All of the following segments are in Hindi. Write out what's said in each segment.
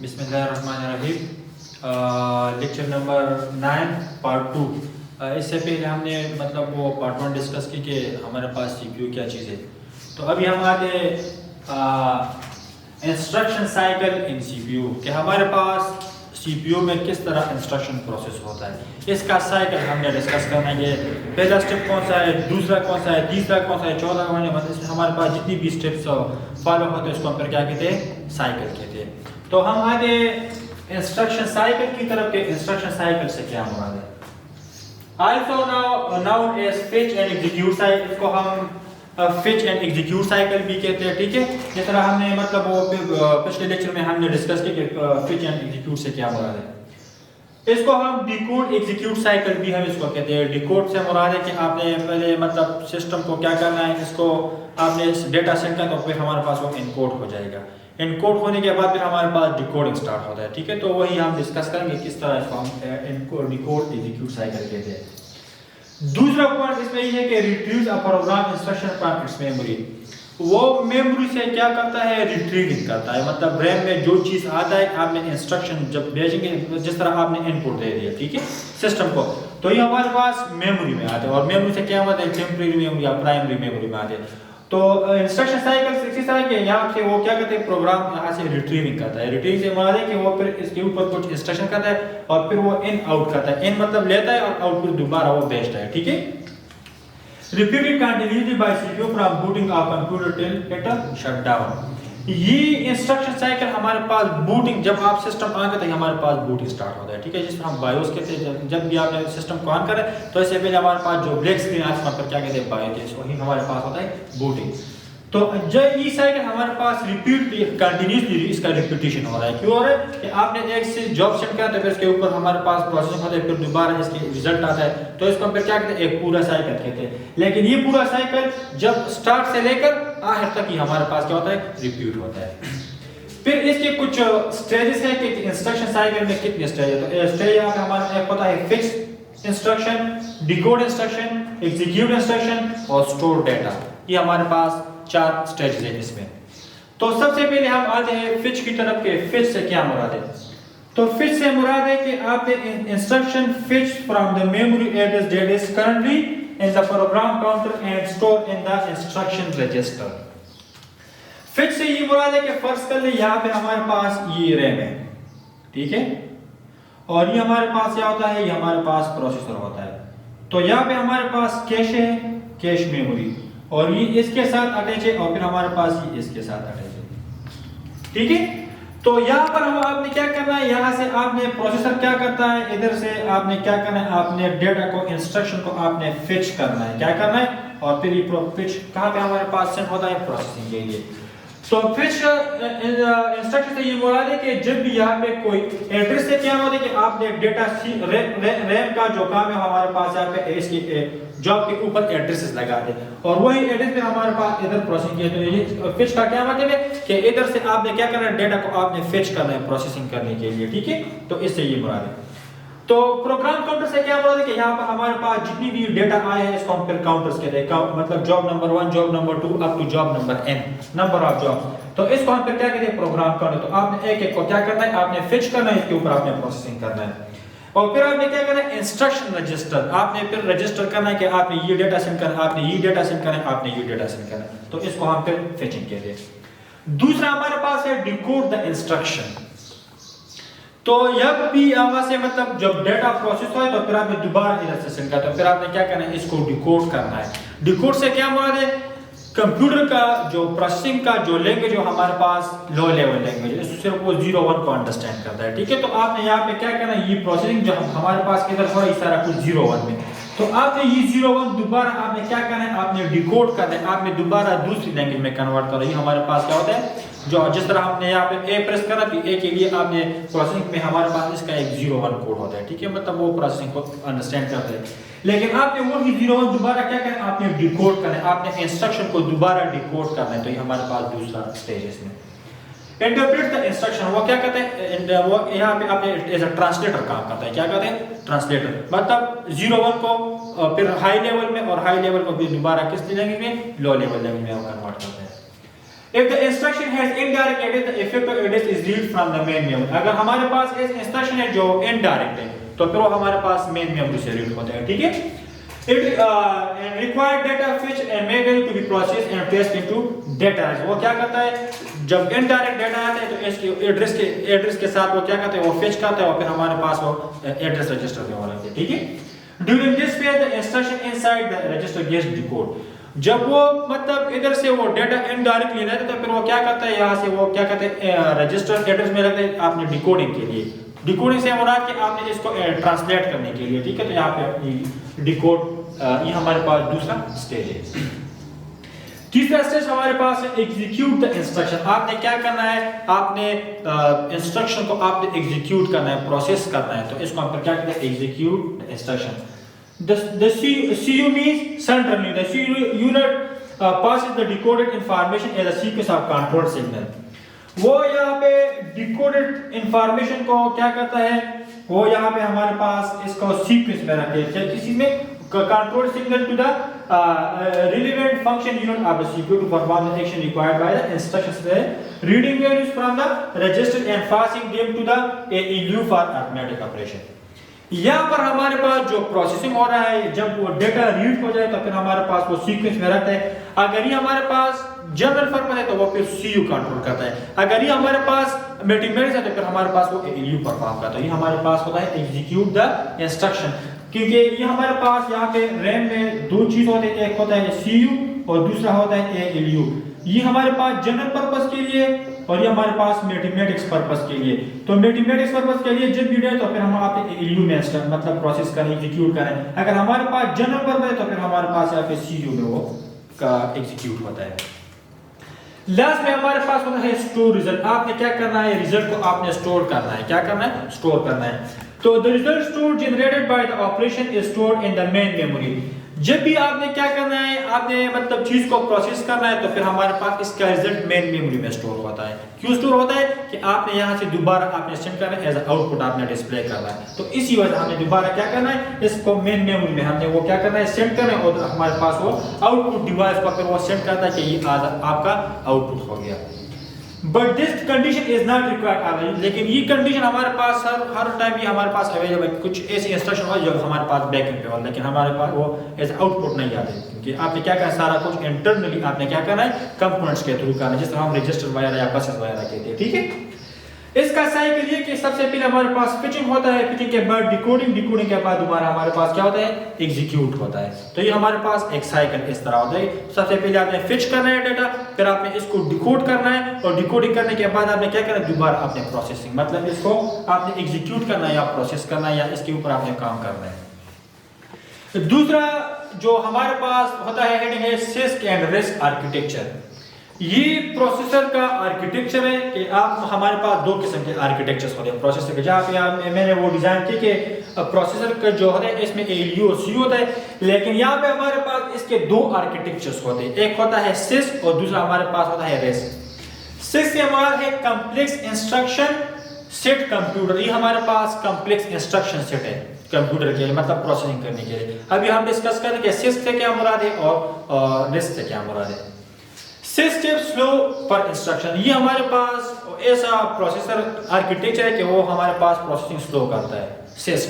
बिस्मिल्लाहिर्रहमानिर्रहीम। Lecture number 9 part 2। इससे पहले हमने मतलब वो पार्ट 1 डिस्कस की कि हमारे पास सीपीयू क्या चीज़ है। तो अभी हम आगे इंस्ट्रक्शन साइकिल इन सीपीयू कि हमारे पास सीपीयू में किस तरह इंस्ट्रक्शन प्रोसेस होता है, इसका साइकिल हमने डिस्कस करना है। पहला स्टेप कौन सा है, दूसरा कौन सा है, तीसरा कौन सा है, चौथा कौन है, मतलब हमारे पास जितनी भी स्टेप्स फॉलो होते हैं उसको हम फिर क्या कहते हैं, साइकिल कहते हैं। तो हम आगे इंस्ट्रक्शन साइकिल की तरफ के इंस्ट्रक्शन साइकिल से क्या मुराद है। Also known as fetch and execute cycle, इसको हम फिच एंड एग्जीक्यूट साइकिल भी कहते हैं। ठीक है, जिस तरह हमने मतलब वो पिछले लेक्चर में हमने डिस्कस किया कि फिच एंड एग्जीक्यूट से क्या मुराद है। इसको हम डिकोड एग्जीक्यूट साइकिल भी हम इसको कहते हैं। डिकोड से मुराद है कि आपने पहले मतलब सिस्टम को क्या करना है, इसको आपने डेटा सेंड करना तो फिर हमारे पास वो इनकोड हो जाएगा। इनकोड होने के बाद फिर हमारे पास डिकोडिंग स्टार्ट होता है। ठीक है, तो वही हम डिस्कस करेंगे किस तरह इसको हम इनकोड डिकोड एग्जीक्यूट साइकिल कहते हैं। दूसरा पॉइंट इसमें ये है कि retrieve a programme instruction from its memory, वो मेमोरी से क्या करता है, रिट्रीविंग करता है। मतलब रैम में जो चीज आता है आपने इंस्ट्रक्शन जब भेजेंगे, जिस तरह आपने इनपुट दे दिया ठीक है सिस्टम को, तो ये हमारे पास मेमोरी में आता है। और मेमोरी से क्या होता है, टेम्परेरी मेमोरी या प्राइमरी मेमोरी में आते हैं। तो इंस्ट्रक्शन साइकिल इसी तरह के यहाँ से वो क्या करते हैं, प्रोग्राम यहाँ से रिट्रीविंग करता है। रिट्रीविंग से मुराद है कि वो फिर इसके ऊपर कुछ इंस्ट्रक्शन करता है और फिर वो इन आउट करता है। इन मतलब लेता है और आउटपुट दोबारा वो भेजता है। ठीक है, repeated continuously bye CPU from booting of computer till it shut down. ये इंस्ट्रक्शन साइकिल हमारे पास बूटिंग, जब आप सिस्टम ऑन करते हैं हमारे पास बूटिंग स्टार्ट होता है। ठीक है, जिस तरह हम बायोस कहते हैं, जब भी आपने सिस्टम को ऑन करें तो इससे पहले हमारे पास जो ब्लैक स्क्रीन है वहाँ पर क्या कहते हैं, बायोस, वही हमारे पास होता है बूटिंग। तो जब ये साइकिल हमारे पास रिपीट कंटिन्यूअसली इसका रिपीटिशन हो रहा है। क्यों हो रहा है कि आपने एक से जॉब सेंड किया तो फिर इसके ऊपर हमारे पास प्रोसेसिंग होता है, फिर दोबारा इसके रिजल्ट आता है, तो इसको हम फिर क्या कहते हैं, एक पूरा साइकिल कहते हैं। लेकिन ये पूरा साइकिल जब स्टार्ट से लेकर आखिर तक ही हमारे पास क्या होता है, रिपीट होता है। फिर इसके कुछ स्टेजेस है कि इंस्ट्रक्शन साइकिल में कितने स्टेज है। तो स्टेज यहाँ पे हमारा एक होता है fix instruction, decode instruction, execute instruction और स्टोर डेटा। ये हमारे पास 4 स्टेज है इसमें। तो सबसे पहले हम आते हैं फिच की तरफ के। फिच से क्या मुराद है, तो फिच से मुराद है कि आपने instruction Fitch from the memory address that is currently in the program counter and store in the instruction register. Fitch से ये मुराद है कि फर्ज कर ले यहाँ पे हमारे पास ये रैम है, ठीक है, और ये हमारे पास क्या होता है, ये हमारे पास प्रोसेसर होता है। तो यहाँ पे हमारे पास कैश है, कैश मेमोरी, और ये इसके साथ अटैच है, और फिर हमारे पास ये इसके साथ अटैच है। ठीक है, तो यहाँ पर हम आपने क्या करना है, यहाँ से आपने प्रोसेसर क्या करता है, इधर से आपने क्या करना है, आपने डेटा को इंस्ट्रक्शन को आपने फिच करना है, क्या करना है, और फिर ये फिच कहाँ पे हमारे पास सेंड होता है, प्रोसेसिंग के लिए। तो फिच इंस्ट्रक्शन से ये मुराद है कि जब भी यहाँ पे कोई एड्रेस से क्या होता है कि आपने डेटा रैम का जो काम है हमारे पास यहाँ पे इसके जॉब के ऊपर एड्रेसेस लगा दे, और वही एड्रेस पे हमारे पास इधर प्रोसेसिंग किया। तो ये फिच का क्या मतलब है कि इधर से आपने क्या करना है, डेटा को आपने फिच करना है प्रोसेसिंग करने के लिए। ठीक है, तो इससे ये मुराद है। तो प्रोग्राम काउंटर से क्या मुराद है कि यहाँ पर हमारे पास जितनी भी डेटा आए हैं इसको हम फिर काउंटर्स कहते हैं। मतलब job number 1, job number 2 up to job number n, number of job. तो इसको हम फिर क्या कहते हैं, प्रोग्राम काउंटर। तो आपने एक एक को क्या करना है, आपने फिच करना है, इसके ऊपर आपने प्रोसेसिंग करना है। और फिर आपने क्या करना है, इंस्ट्रक्शन रजिस्टर, आपने फिर रजिस्टर करना है कि आपने ये डेटा सेंड करना है, आपने ये डेटा सेंड करना है, आपने ये डेटा सेंड करना है। तो इसको हम फिर फिचिंग कहते हैं। दूसरा हमारे पास है डिकोड द इंस्ट्रक्शन। तो जब भी वहां से मतलब जब डेटा प्रोसेस हो तो फिर आपने दोबारा इधर से सेंड करना है, तो फिर आपने क्या करना है, इसको डिकोड करना है। डिकोड से क्या मुराद है, कंप्यूटर का जो प्रोसेसिंग का जो लैंग्वेज है हमारे पास लो लेवल लैंग्वेज है, सिर्फ वो 0-1 को अंडरस्टैंड करता है। ठीक है, तो आपने यहाँ पे क्या करना है, ये प्रोसेसिंग जो हमारे पास किधर हो रहा है, सारा कुछ 0-1 में, तो आपने ये 0-1 दोबारा आपने क्या करना है, आपने डिकोड करना है, आपने दोबारा दूसरी लैंग्वेज में कन्वर्ट करना है। हमारे पास क्या होता है, जो जिस तरह हमने यहाँ पे ए प्रेस करा तो ए के लिए आपने प्रोसेसिंग में हमारे पास इसका एक 0-1 कोड होता है। ठीक है, मतलब वो प्रोसेसिंग को अंडरस्टैंड करता है। लेकिन आपने वो ही 0-1 दोबारा क्या करना है, आपने डिकोड करना है, आपने इंस्ट्रक्शन को दोबारा डिकोड करना है। तो ये हमारे पास दूसरा स्टेज है इसमें। इंटरप्रेट द इंस्ट्रक्शन, वो क्या कहते हैं, वो यहाँ पे आपने एज अ ट्रांसलेटर काम करता है। क्या कहते हैं, ट्रांसलेटर, मतलब 0-1 को फिर हाई लेवल में और हाई लेवल को फिर दोबारा किस लैंग्वेज में, लो लेवल लैंग्वेज में कन्वर्ट करते हैं। If the instruction has indirect address, the effective address is read from the main memory. अगर हमारे पास एक इंस्ट्रक्शन है जो indirect है, तो फिर वो हमारे पास main memory से read होता है, ठीक है? It and required data fetch and made to be processed and placed into data. वो क्या करता है? जब indirect data आता है तो इसके address के साथ वो क्या करता है? वो fetch करता है और फिर हमारे पास वो address register में हो रहा है, ठीक है? During this phase, the instruction inside the register gets decoded. जब वो मतलब इधर से वो डेटा इनडायरेक्ट लेना है तो फिर वो क्या करता है, यहाँ से वो क्या करते हैं रजिस्टर एड्रेस में रखते हैं आपने डिकोडिंग के लिए। डिकोडिंग से मुराद कि आपने इसको ट्रांसलेट करने के लिए, ठीक है? तो यहाँ पे अपनी डिकोड, ये हमारे पास दूसरा स्टेज है। तीसरा स्टेज हमारे पास है एग्जीक्यूट द इंस्ट्रक्शन। आपने क्या करना है, आपने इंस्ट्रक्शन को आपने एग्जीक्यूट करना है, प्रोसेस करना है। तो इसको हम क्या कहते हैं, execute instruction. The CU means centrally. The CU unit passes the decoded information as a sequence of control signal. वो यहाँ पे decoded information को क्या करता है, वो यहाँ पे हमारे पास इसको sequence में रखते हैं, किसी में control signal to the relevant function unit of the CPU to perform the action required by the instructions. Reading values from the register and passing them to the ALU for arithmetic operation. यहाँ पर हमारे पास जो प्रोसेसिंग हो रहा है, जब वो डेटा रीड हो जाए तो फिर हमारे पास वो सीक्वेंस में रहता है। अगर ये हमारे पास जनरल पर्पस है तो वो फिर सीयू कंट्रोल करता है। अगर ये हमारे पास मैथमेटिक्स है तो फिर हमारे पास वो एलयू परफॉर्म करता है। ये हमारे पास होता है एग्जीक्यूट द इंस्ट्रक्शन, क्योंकि ये हमारे पास यहाँ पे रैम में दो चीज होते हैं, एक होता है सीयू और दूसरा होता है एलयू। ये हमारे पास जनरल पर्पस के लिए और ये हमारे पास मैथमेटिक्स पर्पस के लिए। तो मैथमेटिक्स पर्पस के लिए जब भी है तो फिर हम आपके एलयू में मतलब प्रोसेस करें, एग्जीक्यूट करें। अगर हमारे पास जनरल पर्पस है तो फिर हमारे पास यहाँ पे सीयू में वो का एग्जीक्यूट होता है। लास्ट में हमारे पास होता है स्टोर रिजल्ट। आपने क्या करना है, रिजल्ट को आपने स्टोर करना है। क्या करना है, स्टोर करना है। तो the result store generated by the operation is stored in the main memory. जब भी आपने क्या करना है, आपने मतलब चीज को प्रोसेस करना है तो फिर हमारे पास इसका रिजल्ट मेन मेमोरी में स्टोर होता है। क्यों स्टोर होता है कि आपने यहाँ से दोबारा आपने सेंड करना है, एज आउटपुट आपने डिस्प्ले करना है। तो इसी वजह से हमें दोबारा क्या करना है, इसको मेन मेमोरी में हमने वो क्या करना है, सेंड करना है और हमारे पास वो आउटपुट डिवाइस पर फिर वो सेंड करता है कि ये आज आपका आउटपुट हो गया। But this condition is not required. लेकिन ये कंडीशन हमारे पास हर टाइम ये हमारे पास अवेलेबल। कुछ ऐसी इंस्ट्रक्शन हो जो हमारे पास बैकएंड पे हो, लेकिन हमारे पास वो एज आउटपुट नहीं आते, क्योंकि आपने क्या करना है, सारा कुछ इंटरनली आपने क्या करना है, कंपोनेंट्स के थ्रू करना है, जिस तरह हम रजिस्टर वगैरह या बसेस वगैरह कहते हैं, ठीक है? इसका साइकिल ये कि सबसे पहले हमारे पास फिचिंग होता है, फिचिंग के बाद डिकोडिंग, डिकोडिंग के बाद दोबारा हमारे पास क्या होता है, एग्जीक्यूट होता है। तो ये हमारे पास एक साइकिल इस तरह होता है। सबसे पहले आपने फिच करना है डेटा, फिर आपने इसको डिकोड करना है और डिकोडिंग करने के बाद आपने क्या करना है, दोबारा आपने प्रोसेसिंग, मतलब इसको आपने एग्जीक्यूट करना है या प्रोसेस करना है या इसके ऊपर आपने काम करना है। दूसरा जो हमारे पास होता है हेडिंग है सिस्क एंड रिस्क आर्किटेक्चर। ये प्रोसेसर का आर्किटेक्चर है कि आप हमारे पास दो किस्म के आर्किटेक्चर्स होते हैं प्रोसेसर के, जहाँ पे मैंने वो डिजाइन किए कि प्रोसेसर का जो होता है इसमें एलयू और सीयू होता है, लेकिन यहाँ पे हमारे पास इसके दो आर्किटेक्चर्स होते हैं। एक होता है सिस्क और दूसरा हमारे पास होता है रिस्क। सिस्क से हमारा है कॉम्प्लेक्स इंस्ट्रक्शन सेट कंप्यूटर। ये हमारे पास कॉम्प्लेक्स इंस्ट्रक्शन सेट है कंप्यूटर के लिए, मतलब प्रोसेसिंग करने के लिए। अभी हम डिस्कस करेंगे सिस्क से क्या मुराद है और रिस्क से क्या मुराद है। सिस्टम स्लो पर इंस्ट्रक्शन, ये हमारे पास ऐसा प्रोसेसर आर्किटेक्चर है कि वो हमारे पास प्रोसेसिंग स्लो करता है, सिस्क।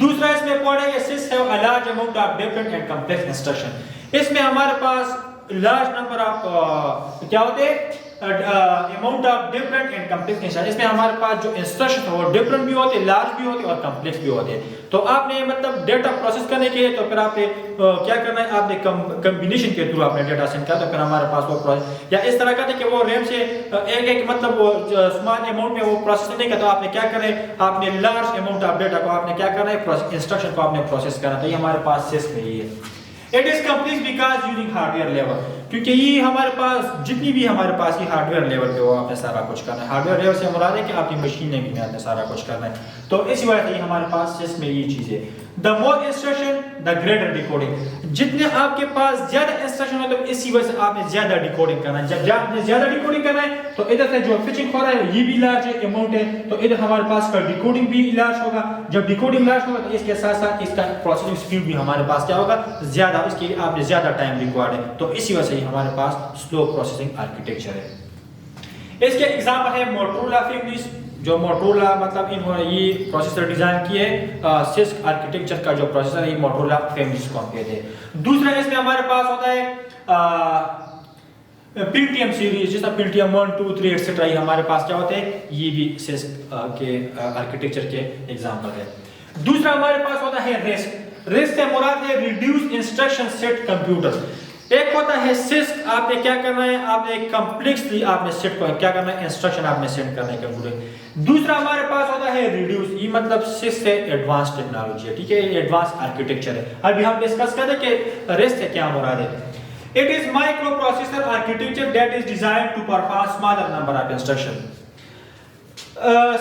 दूसरा इसमें पढ़ेंगे six have a large amount of different and complex instruction. इसमें हमारे पास लार्ज नंबर ऑफ क्या होते हैं, amount of different and complex instruction. इसमें हमारे पास जो इंस्ट्रक्शन है वो डिफरेंट भी होते हैं, लार्ज भी होते हैं और कॉम्प्लेक्स भी होते हैं। तो आपने मतलब डेटा प्रोसेस करने के लिए तो फिर आपने क्या करना है, आपने कॉम्बिनेशन के थ्रू आपने डेटा सेंड किया तो फिर हमारे पास वो प्रोसेस या इस तरह का था कि वो रैम से एक मतलब वो स्मॉल अमाउंट में वो प्रोसेस नहीं करता। तो आपने क्या करें, आपने लार्ज अमाउंट ऑफ डेटा को आपने क्या करना है, इंस्ट्रक्शन को आपने प्रोसेस करना। तो ये हमारे पास सिस्क में ही है। It is complete because using hardware level, क्योंकि ये हमारे पास जितनी भी हमारे पास ये हार्डवेयर लेवल पे वो आपने सारा कुछ करना है। हार्डवेयर लेवल से मुराद है कि आपकी मशीन में आपने सारा कुछ करना है। तो इसी वजह से हमारे पास सिस्क में ये चीज है। The more instruction the greater decoding. जितने आपके पास ज्यादा इंस्ट्रक्शन हो तो इसी वजह से आपने ज्यादा डिकोडिंग करना है। जब आपने ज्यादा डिकोडिंग करना है तो इधर से जो फिचिंग हो रहा है ये भी लार्ज अमाउंट है, तो इधर हमारे पास का डिकोडिंग भी लार्ज होगा। जब डिकोडिंग लार्ज होगा तो इसके साथ साथ इसका प्रोसेसिंग स्पीड भी हमारे पास क्या होगा, ज्यादा, इसके लिए आपने ज्यादा टाइम रिक्वायर्ड है। तो इसी वजह से ये हमारे पास स्लो प्रोसेसिंग आर्किटेक्चर है। इसके एग्जाम्पल है मोटोरोला फैमिलीज, जो मोटोरोला मतलब इन्होंने ये प्रोसेसर डिजाइन किए सिस्क आर्किटेक्चर का जो प्रोसेसर है, ये मोटोरोला फैमिलीज को कहते हैं। दूसरा इसमें हमारे पास होता है पेंटियम सीरीज, जैसा पेंटियम 1, 2, 3 एक्सेट्रा, ये हमारे पास क्या होते हैं, ये भी सिस्क के आर्किटेक्चर के एग्जाम्पल है। दूसरा हमारे पास होता है रिस्क। रिस्क से मुराद है रिड्यूस इंस्ट्रक्शन सेट कंप्यूटर। एक होता है सिस्क, आपने क्या करना है, आपने एक कॉम्प्लेक्सली आपने सेट को क्या करना है, इंस्ट्रक्शन आपने सेट करना है कंप्यूटर। दूसरा हमारे पास होता है रिड्यूस, ये मतलब सिस्क से एडवांस टेक्नोलॉजी है, ठीक है, एडवांस आर्किटेक्चर है। अभी हम डिस्कस करते हैं कि रिस्क से क्या मुराद है। It is microprocessor architecture that is designed to perform smaller number of instructions.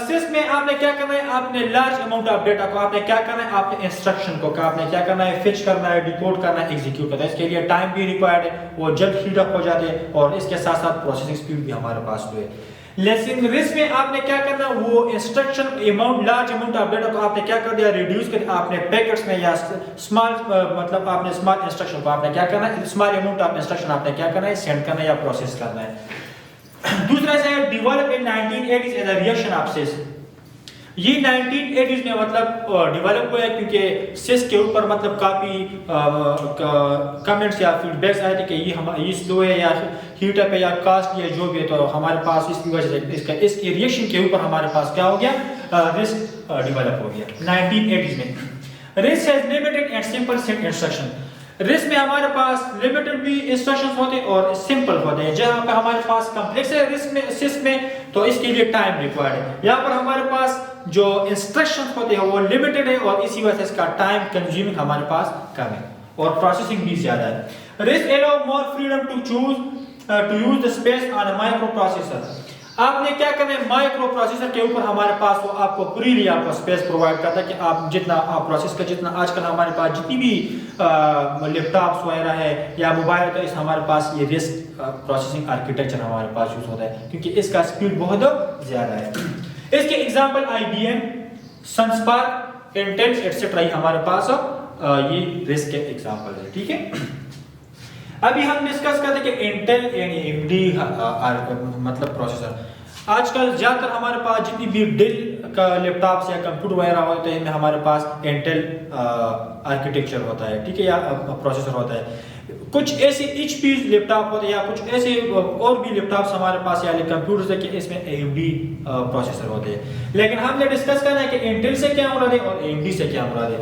Six में आपने क्या करना है, आपने लार्ज अमाउंट ऑफ डेटा को आपने क्या करना है, आपने इंस्ट्रक्शन को आपने क्या करना है, फिच करना है, डिकोड करना है, एग्जीक्यूट करना है। इसके लिए टाइम भी रिक्वायर्ड है, वो जल्द हीट अप हो जाते हैं और इसके साथ साथ प्रोसेसिंग स्पीड भी हमारे पास हुए। लेकिन रिस्क में आपने क्या करना, वो instruction amount large amount of data को आपने क्या कर दिया, रिड्यूस कर आपने पैकेट्स में या स्मॉल मतलब आपने स्मॉल इंस्ट्रक्शन को आपने क्या करना है, स्मॉल अमाउंट ऑफ इंस्ट्रक्शन आपने क्या करना है, सेंड करना है या प्रोसेस करना है। दूसरा है develop in 1980s as a reaction of CISC. ये 1980s में मतलब डेवलप हुआ है क्योंकि सिस्क के ऊपर मतलब काफी कमेंट्स या फीडबैक्स आए थे कि ये स्लो है या हीट अप है या कास्टली है, जो भी है, तो हमारे पास इसकी वजह से इसके रिएक्शन के ऊपर हमारे पास क्या हो गया, रिस्क डेवलप हो गया 1980s में। Risk has limited and simple set instruction. Risk में हमारे पास लिमिटेड भी इंस्ट्रक्शंस होते हैं और सिंपल होते हैं। जहां पे हमारे पास कॉम्प्लेक्स है रिस्क में, सिस्क में, तो इसके लिए टाइम रिक्वायर्ड है। यहाँ पर हमारे पास जो इंस्ट्रक्शंस होते हैं वो लिमिटेड है और इसी वजह से इसका टाइम कंज्यूमिंग हमारे पास कम है और प्रोसेसिंग भी ज्यादा है। RISC allow more freedom to use the space on a microprocessor. आपने क्या करना है, माइक्रो प्रोसेसर के ऊपर हमारे पास वो आपको फ्रीली आपको स्पेस प्रोवाइड करता है कि आप जितना आप प्रोसेस का जितना आजकल हमारे पास जितनी भी लैपटॉप्स वगैरह है या मोबाइल है, तो इस हमारे पास ये रिस्क प्रोसेसिंग आर्किटेक्चर हमारे पास यूज होता है क्योंकि इसका स्पीड बहुत ज्यादा है। इसके एग्जांपल IBM, सनस्पार्क, इंटेल एटसेट्रा हमारे पास ये रिस्क के एग्जांपल है, ठीक है। अभी हम डिस्कस करते हैं कि इंटेल यानी AMD मतलब प्रोसेसर। आजकल ज्यादातर हमारे पास जितनी भी डेल का लैपटॉप्स या कंप्यूटर वगैरह होते हैं इनमें हमारे पास इंटेल आर्किटेक्चर होता है, ठीक है, या प्रोसेसर होता है। कुछ ऐसे HP लैपटॉप होते हैं या कुछ ऐसे और भी लैपटॉप्स हमारे पास या कंप्यूटर्स है कि इसमें AMD प्रोसेसर होते हैं। लेकिन हमने डिस्कस करना है कि इंटेल से क्या मुराद है और AMD से क्या मुराद है।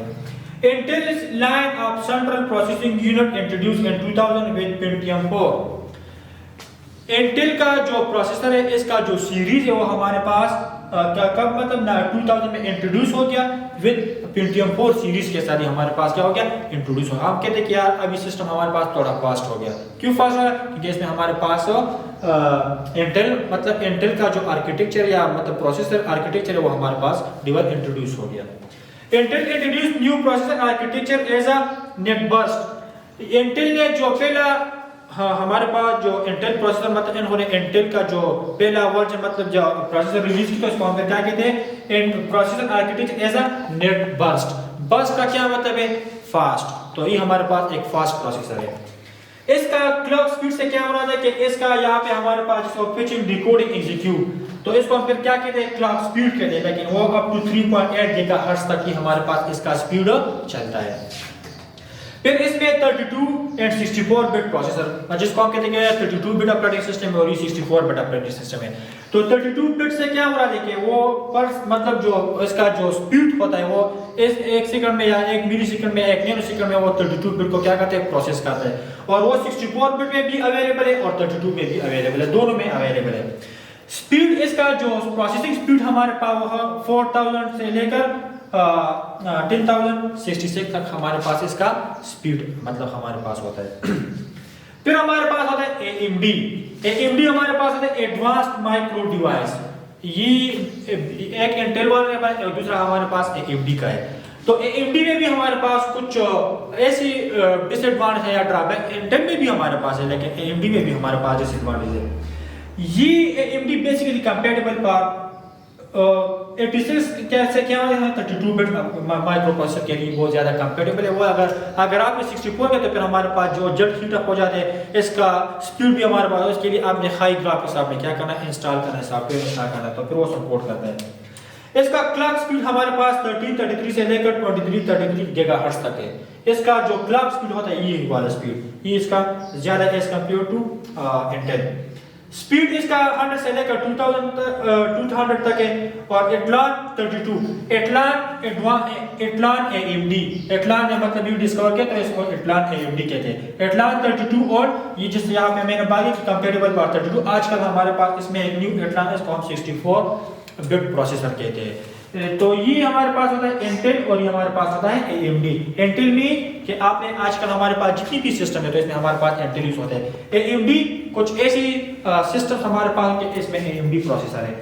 Intel's line of central processing unit introduced in 2000 with Pentium 4. Intel का जो प्रोसेसर है इसका जो सीरीज है वो हमारे पास कब मतलब 2000 में इंट्रोड्यूस हो गया विद Pentium 4 सीरीज के साथ ही हमारे पास क्या हो गया, इंट्रोड्यूस हो गया। हम कहते हैं कि यार अभी सिस्टम हमारे पास थोड़ा फास्ट हो गया। क्यों फास्ट हो गया? क्योंकि इसमें हमारे पास इंटेल का जो आर्किटेक्चर या मतलब प्रोसेसर आर्किटेक्चर है वो हमारे पास इंट्रोड्यूस हो गया। Intel introduced new processor architecture as a net burst. Intel ने जो पहला हमारे पास जो Intel प्रोसेसर मतलब इन्होंने Intel का जो पहला वर्जन मतलब जो प्रोसेसर रिलीज की तो इसको हम क्या कहते हैं, processor architecture as a NetBurst. Burst का क्या मतलब है, फास्ट, तो ये हमारे पास एक फास्ट प्रोसेसर है। इसका क्लॉक स्पीड से क्या मुराद है कि इसका यहाँ पे हमारे पास जिसको फिचिंग डिकोडिंग एग्जीक्यूट, तो इसको हम फिर क्या कहते हैं, क्लॉक स्पीड कहते हैं, लेकिन वो अप टू 3.8 गीगाहर्ट्ज तक ही हमारे पास इसका स्पीड चलता है। फिर इसमें 32 एंड 64 बिट प्रोसेसर जिसको हम कहते हैं 32 बिट ऑपरेटिंग सिस्टम है और ये 64 बिट ऑपरेटिंग सिस्टम है। तो 32 बिट से क्या मुराद है कि वो पर मतलब जो इसका जो स्पीड होता है वो इस 1 सेकंड में या 1 मिली सेकंड में 1 नैनो सेकंड में वो 32 बिट को क्या करते हैं, प्रोसेस करते हैं। और वो 64 बिट में भी अवेलेबल है और 32 में भी अवेलेबल है, दोनों में अवेलेबल है। स्पीड इसका जो प्रोसेसिंग स्पीड हमारे पास 4000 से लेकर 10066 तक हमारे पास इसका स्पीड मतलब हमारे पास होता है। फिर हमारे पास होता है AMD। AMD हमारे पास होता है एडवांस्ड माइक्रो डिवाइस। ये एक इंटेल वाला है और दूसरा हमारे पास AMD का है। तो AMD में भी हमारे पास कुछ ऐसी डिसएडवांटेज है या ड्रॉबैक इंटेल में भी हमारे पास है, लेकिन AMD में भी हमारे पास डिसएडवांटेज है। ये AMD बेसिकली कंपैटिबल फॉर 86 कैसे क्या है 32 बिट माइक्रो प्रोसेसर के लिए बहुत ज़्यादा कंपेटेबल है वो। अगर आपने 64 के तो फिर हमारे पास जो जल्द हीट अप हो जाते हैं, इसका स्पीड भी हमारे पास, उसके लिए आपने हाई ग्राफिक्स आपने क्या करना है, इंस्टॉल करना है, सॉफ्टवेयर इंस्टॉल करना है, तो फिर वो सपोर्ट करता है। इसका क्लॉक स्पीड हमारे पास 1333 से लेकर 2333 गीगाहर्ट्ज तक है। इसका जो क्लॉक स्पीड होता है ये वाला स्पीड, ये इसका ज्यादा है as compare to Intel. Speed इसका 100 से लेकर 2200 तक है। और एटलान 32, एटलान AMD, एटलान ने मतलब ये डिस्कवर किया तो इसको एटलान AMD कहते हैं। एटलान 32 और ये जिस यहाँ पे मैंने बात की कंपेटेबल पार्ट 32, आजकल हमारे पास इसमें एक न्यू एटलान, इसको हम 64 बिट प्रोसेसर कहते हैं। तो ये हमारे पास होता है इंटेल और ये हमारे पास होता है AMD। इंटेल में कि आपने आजकल हमारे पास जितनी भी सिस्टम है तो इसमें हमारे पास इंटेल यूज होता है। AMD कुछ ऐसी सिस्टम हमारे पास कि इसमें AMD प्रोसेसर है।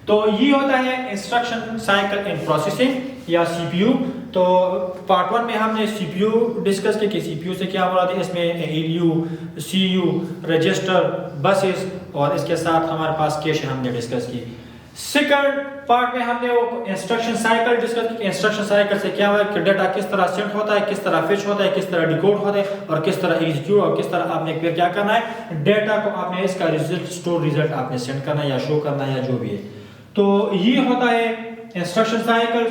तो ये होता है इंस्ट्रक्शन साइकिल इन प्रोसेसिंग या CPU। तो पार्ट 1 में हमने CPU डिस्कस किया कि CPU से क्या मुराद है, इसमें ALU, CU, रजिस्टर, बसेस और इसके साथ हमारे पास कैश हमने डिस्कस की। सेकंड पार्ट में हमने वो इंस्ट्रक्शन साइकिल डिस्कस की। इंस्ट्रक्शन साइकिल से क्या हुआ कि डेटा किस तरह सेंड होता है, किस तरह फेच होता है, किस तरह डिकोड होता है और किस तरह एग्जीक्यूट, और किस तरह आपने फिर क्या करना है, डेटा को आपने इसका रिजल्ट, स्टोर रिजल्ट आपने सेंड करना या शो करना या जो भी है। तो ये होता है इंस्ट्रक्शन साइकिल।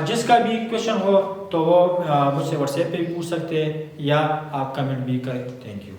जिसका भी क्वेश्चन हो तो वो मुझसे व्हाट्सएप पे भी पूछ सकते हैं या आप कमेंट भी करें। Thank you.